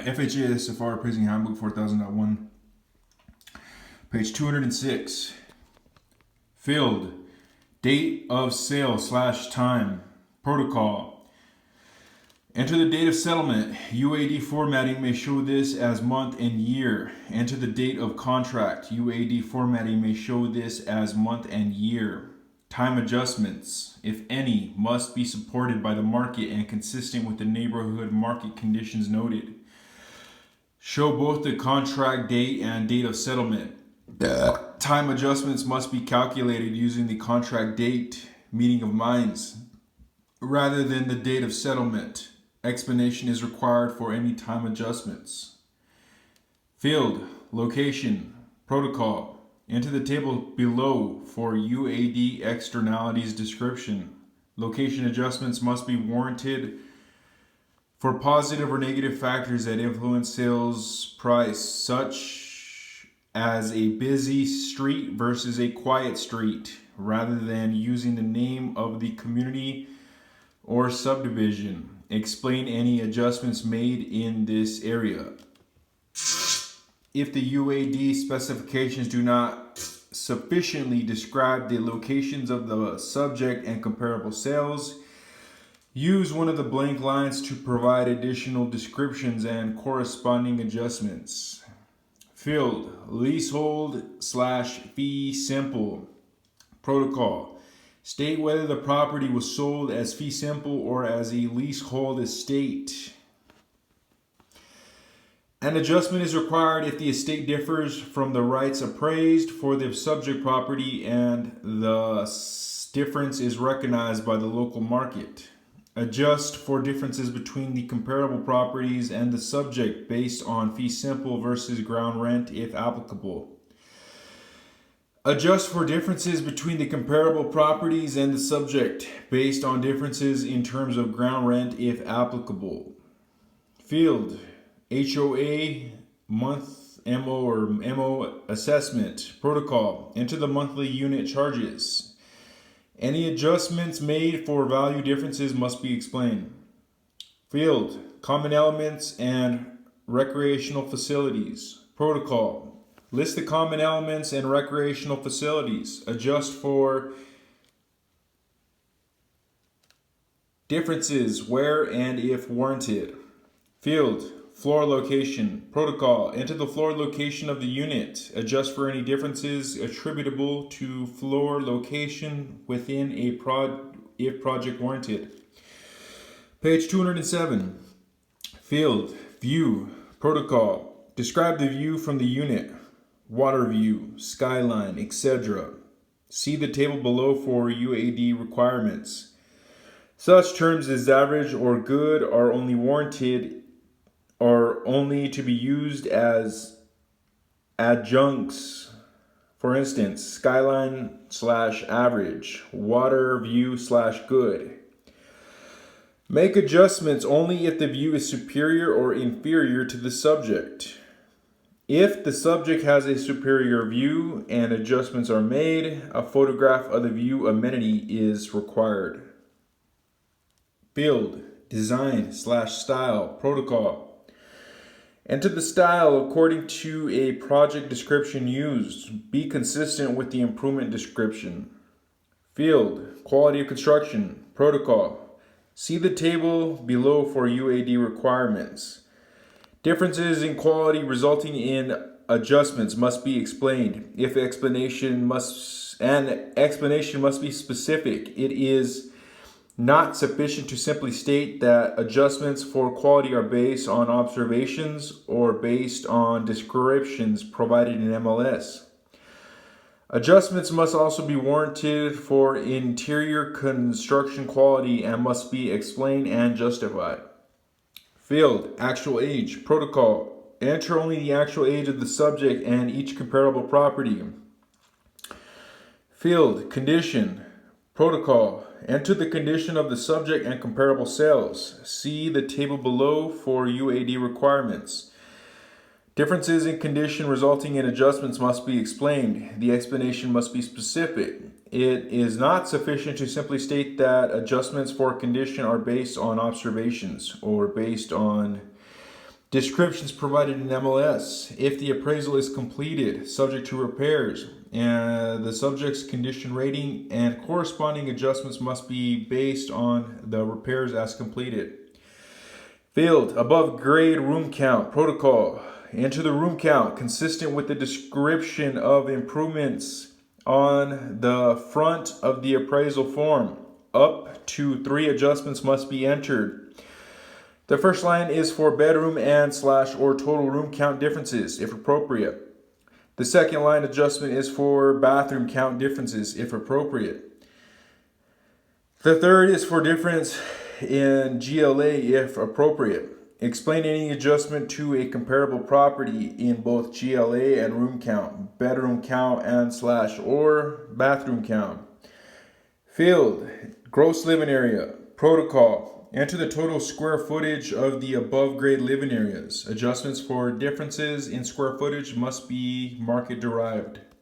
FHA SFR Appraising Handbook 4000.1, page 206. Field, date of sale / time, protocol. Enter the date of settlement. UAD formatting may show this as month and year. Enter the date of contract. UAD formatting may show this as month and year. Time adjustments, if any, must be supported by the market and consistent with the neighborhood market conditions noted. Show both the contract date and date of settlement. Time adjustments must be calculated using the contract date, meeting of minds, rather than the date of settlement. Explanation is required for any time adjustments. Field, location, protocol. Enter the table below for UAD externalities description. Location adjustments must be warranted for positive or negative factors that influence sales price, such as a busy street versus a quiet street, rather than using the name of the community or subdivision. Explain any adjustments made in this area. If the UAD specifications do not sufficiently describe the locations of the subject and comparable sales, use one of the blank lines to provide additional descriptions and corresponding adjustments. Field, leasehold / fee simple, protocol. State whether the property was sold as fee simple or as a leasehold estate. An adjustment is required if the estate differs from the rights appraised for the subject property and the difference is recognized by the local market. Adjust for differences between the comparable properties and the subject based on fee simple versus ground rent if applicable. Adjust for differences between the comparable properties and the subject based on differences in terms of ground rent if applicable. Field, HOA month MO assessment protocol. Enter the monthly unit charges. Any adjustments made for value differences must be explained. Field, common elements and recreational facilities protocol. List the common elements and recreational facilities. Adjust for differences where and if warranted. Field, floor location, protocol. Enter the floor location of the unit. Adjust for any differences attributable to floor location within if project warranted. Page 207. Field, view, protocol. Describe the view from the unit, water view, skyline, etc. See the table below for UAD requirements. Such terms as average or good are only warranted are only to be used as adjuncts. For instance, skyline / average, water view / good. Make adjustments only if the view is superior or inferior to the subject. If the subject has a superior view and adjustments are made, a photograph of the view amenity is required. Field, design / style, protocol. Enter the style according to a project description used. Be consistent with the improvement description. Field, quality of construction, protocol. See the table below for UAD requirements. Differences in quality resulting in adjustments must be explained. If explanation must be specific, it is not sufficient to simply state that adjustments for quality are based on observations or based on descriptions provided in MLS. Adjustments must also be warranted for interior construction quality and must be explained and justified. Field, actual age, protocol. Enter only the actual age of the subject and each comparable property. Field, condition, protocol. Enter the condition of the subject and comparable sales. See the table below for UAD requirements. Differences in condition resulting in adjustments must be explained. The explanation must be specific. It is not sufficient to simply state that adjustments for condition are based on observations or based on Descriptions provided in MLS. If the appraisal is completed, subject to repairs, and the subject's condition rating and corresponding adjustments must be based on the repairs as completed. Field, above grade room count, protocol. Enter the room count consistent with the description of improvements on the front of the appraisal form. Up to 3 adjustments must be entered. The first line is for bedroom and / or total room count differences, if appropriate. The second line adjustment is for bathroom count differences, if appropriate. The third is for difference in GLA, if appropriate. Explain any adjustment to a comparable property in both GLA and room count, bedroom count and / or bathroom count. Field, gross living area, protocol. Enter the total square footage of the above grade living areas. Adjustments for differences in square footage must be market derived.